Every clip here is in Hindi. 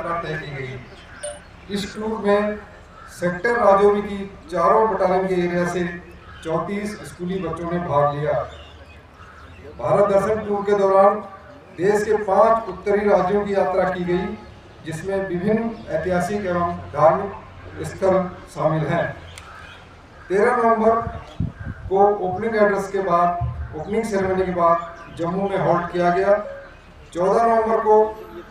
यात्रा तय की गई। इस टूर में सेक्टर राजौरी की चारों बटालियन के एरिया से 34 स्कूली बच्चों ने भाग लिया। भारत दर्शन टूर के दौरान देश के 5 उत्तरी राज्यों की यात्रा की गई, जिसमें विभिन्न ऐतिहासिक एवं धार्मिक स्थल शामिल हैं। 13 नवंबर को ओपनिंग एड्रेस के बाद, ओपनिंग सेरेमनी के बाद जम्मू में हॉल्ट किया गया। 14 नवंबर को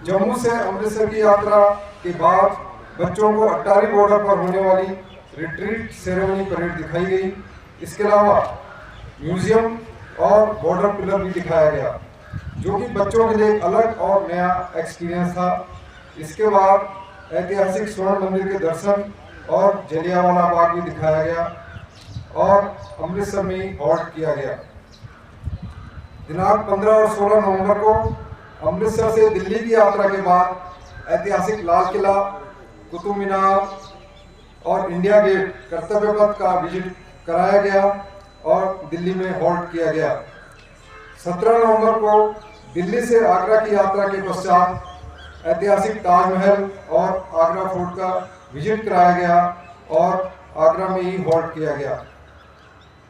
जम्मू से अमृतसर की यात्रा के बाद बच्चों को अटारी बॉर्डर पर होने वाली रिट्रीट सेरेमनी परेड दिखाई गई। इसके अलावा म्यूजियम और बॉर्डर पिलर भी दिखाया गया, जो कि बच्चों के लिए एक अलग और नया एक्सपीरियंस था। इसके बाद ऐतिहासिक स्वर्ण मंदिर के दर्शन और जलियांवाला बाग भी दिखाया गया और अमृतसर में ही हॉल्ट किया गया। दिनांक 15 और 16 नवंबर को अमृतसर से दिल्ली की यात्रा के बाद ऐतिहासिक लाल किला, कुतुब मीनार और इंडिया गेट कर्तव्य पथ का विजिट कराया गया और दिल्ली में हॉल्ट किया गया। 17 नवंबर को दिल्ली से आगरा की यात्रा के पश्चात ऐतिहासिक ताजमहल और आगरा फोर्ट का विजिट कराया गया और आगरा में ही हॉल्ट किया गया।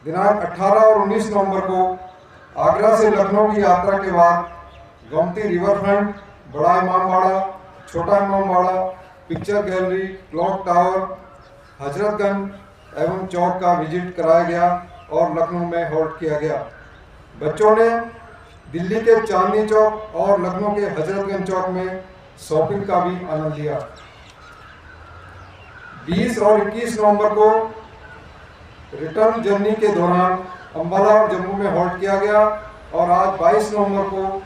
दिनांक 18 और 19 नवंबर को आगरा से लखनऊ की यात्रा के बाद गोमती रिवर फ्रंट, बड़ा इमामबाड़ा, छोटा Imambara, picture gallery, clock tower, Hazratganj एवं चौक का विजिट कराया गया और लखनऊ में हॉल्ट किया गया। बच्चों ने दिल्ली के चांदनी चौक और लखनऊ के हजरतगंज चौक में शॉपिंग का भी आनंद लिया। 20 और 21 नवंबर को रिटर्न जर्नी के दौरान अंबाला और जम्मू में हॉल्ट किया गया और आज 22 नवंबर को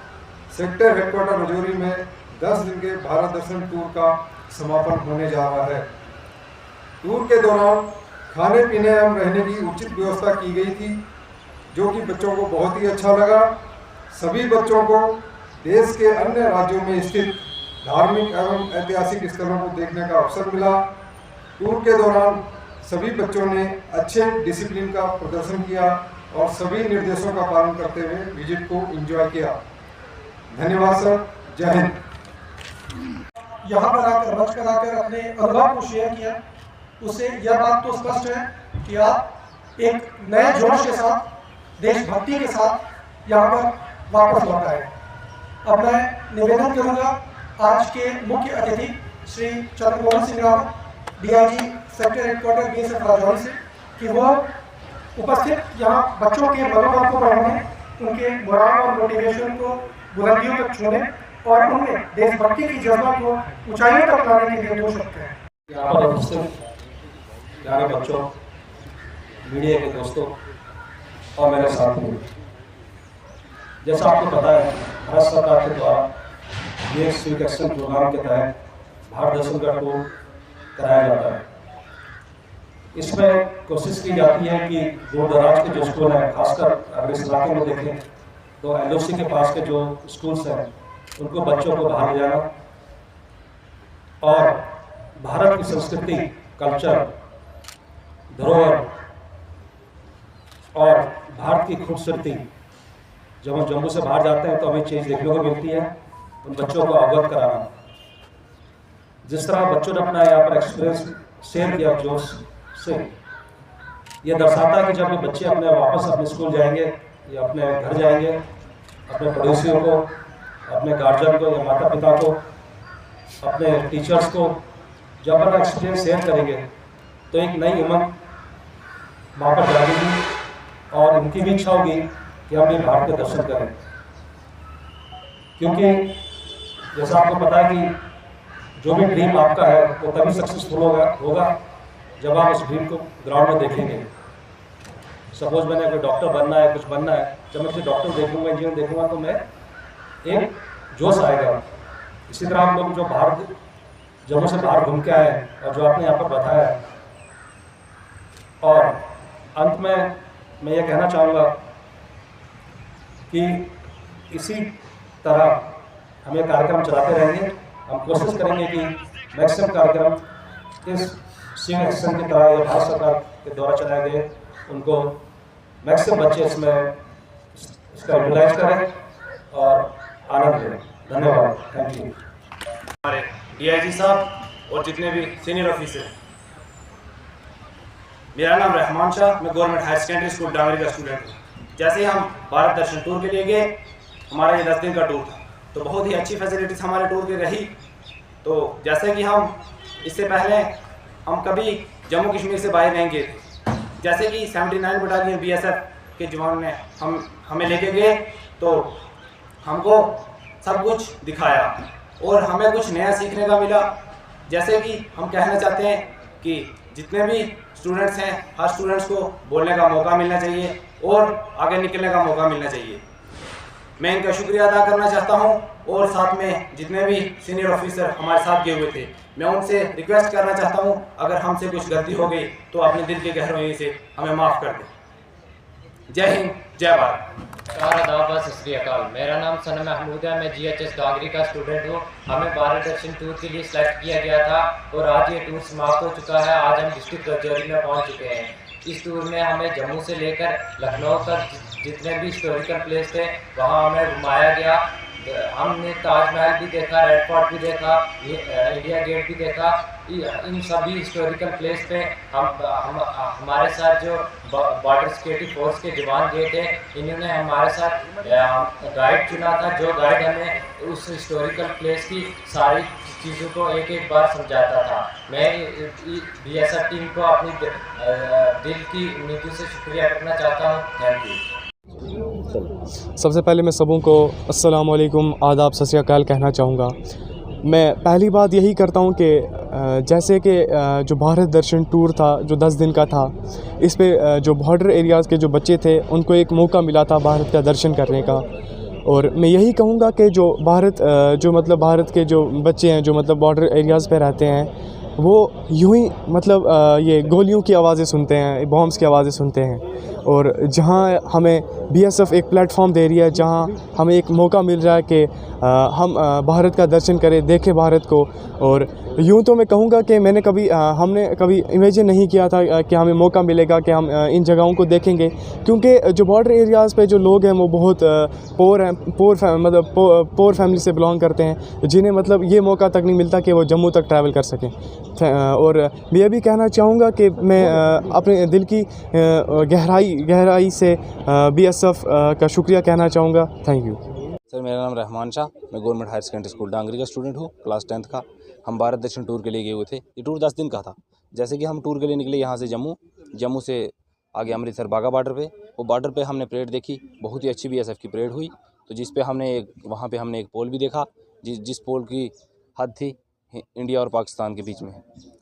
सेक्टर हेडक्वार्टर राजौरी में 10 दिन के भारत दर्शन टूर का समापन होने जा रहा है। टूर के दौरान खाने पीने एवं रहने की उचित व्यवस्था की गई थी, जो कि बच्चों को बहुत ही अच्छा लगा। सभी बच्चों को देश के अन्य राज्यों में स्थित धार्मिक एवं ऐतिहासिक स्थलों को देखने का अवसर मिला। टूर के दौरान सभी बच्चों ने अच्छे डिसिप्लिन का प्रदर्शन किया और सभी निर्देशों का पालन करते हुए विजिट को एंजॉय किया। धन्यवाद सर, जय हिंद। यहाँ पर आकर मंच पर आकर अपने अनुभव को शेयर किया, उससे यह बात तो स्पष्ट है कि आप एक नए जोश के साथ, देशभक्ति के साथ यहाँ पर वापस लौट आए। अब मैं निवेदन करूँगा आज के मुख्य अतिथि Shri Chandramohan Singh Rawat, DIG sector headquarter BSF Rajouri से, कि वो उपस्थित यहाँ बच्चों के मनोबल को बढ़ाने, उनके मोराल और मोटिवेशन को बुलंदियों तक छूने और उनमें देशभक्ति की जज्बा को ऊंचाइयों तक लाने के लिए दो शब्द हैं। यहाँ पर उपस्थित प्यारे बच्चों, मीडिया के दोस्तों और मेरे साथियों, जैसा आपको पता है भारत सरकार के द्वारा ये सिविक एक्शन प्रोग्राम के तहत भारत दर्शन का टूर कराया जाता है। इसमें कोशिश की जाती है कि दूर दराज के जो स्कूल हैं, खासकर अगर इस इलाके में देखें तो LOC के पास के जो स्कूल्स हैं उनको बच्चों को बाहर ले जाना और भारत की संस्कृति, कल्चर, धरोहर और भारत की खूबसूरती, जब हम जम्मू से बाहर जाते हैं तो हमें चीज़ देखने को मिलती है, उन बच्चों को अवगत कराना। जिस तरह बच्चों ने अपना यहाँ पर एक्सपीरियंस शेयर किया जोश से, ये दर्शाता है कि जब ये बच्चे वापस अपने स्कूल जाएंगे या अपने घर जाएंगे, अपने पड़ोसियों को, अपने गार्जियन को या माता पिता को, अपने टीचर्स को जब अपना एक्सपीरियंस शेयर करेंगे तो एक नई उमंग वहाँ पर जागेगी और इनकी भी इच्छा होगी कि हम भी भारत के दर्शन करें। क्योंकि जैसा आपको पता है कि जो भी ड्रीम आपका है वो तभी सक्सेसफुल होगा जब आप उस ड्रीम को ग्राउंड में देखेंगे। सपोज मैंने कोई डॉक्टर बनना है, कुछ बनना है, जब मैं डॉक्टर देखूंगा, इंजीनियर देखूंगा तो मैं एक जोश आएगा। इसी तरह हम लोग जो भारत जम्मू से बाहर घूम के आए और जो आपने यहाँ पर बताया, और अंत में मैं ये कहना चाहूँगा कि इसी तरह हम ये कार्यक्रम चलाते रहेंगे। हम कोशिश करेंगे कि मैक्सिमम कार्यक्रम इस सिविक एक्शन की तरह या भारत सरकार के द्वारा चलाए गए उनको मैक्सिमम बच्चे इसका यूटिलाइज करें और आनंद लें। धन्यवाद, थैंक यू। हमारे DIG साहब और जितने भी सीनियर ऑफिसर हैं। मेरा नाम रहमान शाह, मैं government higher secondary school Dangri का स्टूडेंट हूँ। जैसे हम भारत दर्शन टूर के लिए गए, हमारा ये 10 दिन का टूर था, तो बहुत ही अच्छी फैसिलिटीज़ हमारे टूर की रही। तो जैसे कि हम इससे पहले हम कभी जम्मू कश्मीर से बाहर नहीं गए थे। जैसे कि 79 बटालियन BSF के जवान ने हमें लेके गए, तो हमको सब कुछ दिखाया और हमें कुछ नया सीखने का मिला। जैसे कि हम कहना चाहते हैं कि जितने भी स्टूडेंट्स हैं, हर स्टूडेंट्स को बोलने का मौका मिलना चाहिए और आगे निकलने का मौका मिलना चाहिए। मैं इनका शुक्रिया अदा करना चाहता हूं और साथ में जितने भी सीनियर ऑफिसर हमारे साथ गए हुए थे, मैं उनसे रिक्वेस्ट करना चाहता हूं, अगर हमसे कुछ गलती हो गई तो अपने दिल की गहराई से हमें माफ़ कर दें। जय हिंद, जय भारत। सत श्री अकाल। मेरा नाम सनम महमूद है, मैं GHS डांगरी का स्टूडेंट हूँ। हमें भारत दर्शन टूर के लिए सिलेक्ट किया गया था और आज ये टूर समाप्त हो चुका है। आज हम डिस्ट्रिक्ट राजौरी में पहुँच चुके हैं। इस टूर में हमें जम्मू से लेकर लखनऊ तक जितने भी हिस्टोरिकल प्लेस थे वहाँ हमें घुमाया गया। हमने ताजमहल भी देखा, रेड फोर्ट भी देखा, इंडिया गेट भी देखा। इन सभी हिस्टोरिकल प्लेस पे हमारे साथ जो बॉर्डर सिक्योरिटी फोर्स के जवान गए थे, इन्होंने हमारे साथ गाइड चुना था, जो गाइड हमें उस हिस्टोरिकल प्लेस की सारी चीज़ों को एक एक बार समझाता था। मैं BSF टीम को अपनी दिल की उम्मीदों से शुक्रिया करना चाहता हूँ। Thank you. सबसे पहले मैं सबों को अस्सलाम वालेकुम, आदाब, सत श्री अकाल कहना चाहूँगा। मैं पहली बात यही करता हूँ कि जैसे कि जो भारत दर्शन टूर था जो 10 दिन का था, इस पे जो बॉर्डर एरियाज़ के जो बच्चे थे उनको एक मौका मिला था भारत का दर्शन करने का। और मैं यही कहूँगा कि जो भारत के जो बच्चे हैं जो मतलब बॉर्डर एरियाज़ पे रहते हैं, वो यूं ही मतलब ये गोलियों की आवाज़ें सुनते हैं, बॉम्ब्स की आवाज़ें सुनते हैं। और जहाँ हमें BSF एक प्लेटफॉर्म दे रही है, जहाँ हमें एक मौका मिल रहा है कि हम भारत का दर्शन करें, देखें भारत को। और यूँ तो मैं कहूँगा कि हमने कभी इमेजिन नहीं किया था कि हमें मौका मिलेगा कि हम इन जगहों को देखेंगे, क्योंकि जो बॉर्डर एरियाज़ पे जो लोग हैं वो बहुत पोर फैमिली से बिलोंग करते हैं, जिन्हें मतलब ये मौका तक नहीं मिलता कि वो जम्मू तक ट्रैवल कर सकें। और मैं ये भी कहना चाहूँगा कि मैं अपने दिल की गहराई से BSF का शुक्रिया कहना चाहूँगा। Thank you sir. मेरा नाम रहमान शाह, मैं government higher secondary school Dangri का स्टूडेंट हूँ, क्लास 10th का। हम भारत दर्शन टूर के लिए गए हुए थे। ये टूर 10 दिन का था। जैसे कि हम टूर के लिए निकले यहाँ से जम्मू से आगे अमृतसर बाघा बॉर्डर पे। वो बॉर्डर पे हमने परेड देखी, बहुत ही अच्छी BSF की परेड हुई। तो जिस पे वहाँ पे हमने एक पोल भी देखा, जिस पोल की हद थी इंडिया और पाकिस्तान के बीच में,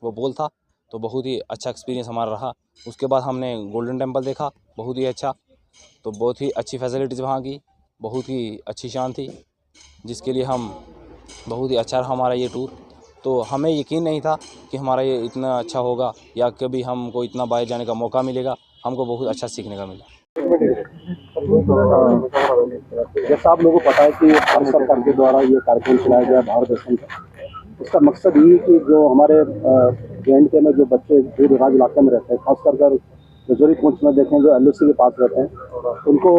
वो पोल था। तो बहुत ही अच्छा एक्सपीरियंस हमारा रहा। उसके बाद हमने गोल्डन टेम्पल देखा, बहुत ही अच्छा। तो बहुत ही अच्छी फैसिलिटीज़ वहाँ की, बहुत ही अच्छी शान थी, जिसके लिए हम बहुत ही अच्छा रहा हमारा ये टूर। तो हमें यकीन नहीं था कि हमारा ये इतना अच्छा होगा या कभी हमको इतना बाहर जाने का मौका मिलेगा। हमको बहुत अच्छा सीखने का मिला। जैसा आप लोगों को पता है कि भारत सरकार के द्वारा ये कार्यक्रम चलाया गया भारत दर्शन का, इसका मकसद ये कि जो हमारे JNK में जो बच्चे दूर दराज इलाके में रहते हैं, खासकर राजौरी पुंछ में देखें जो LOC के पास रहते हैं, उनको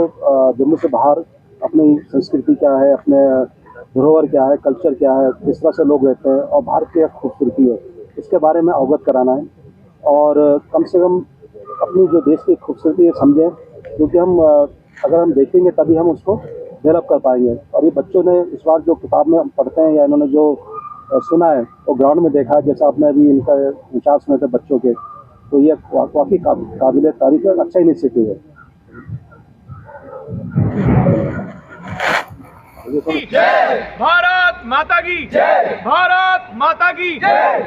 जम्मू से बाहर अपनी संस्कृति क्या है, अपने धरोहर क्या है, कल्चर क्या है, किस तरह से लोग रहते हैं और भारत की खूबसूरती है, इसके बारे में अवगत कराना है। और कम से कम अपनी जो देश की खूबसूरती है समझें, क्योंकि अगर हम देखेंगे तभी हम उसको डेवलप कर पाएंगे। और ये बच्चों ने इस बार जो किताब में पढ़ते हैं या इन्होंने जो सुना है वो ग्राउंड में देखा है, जैसा आपने अभी इनका इंचार्ज सुने थे बच्चों के, तो ये वाकई काबिल तारीफ है, अच्छा इनिशिएटिव है। जय भारत माता की जय, भारत माता की जय।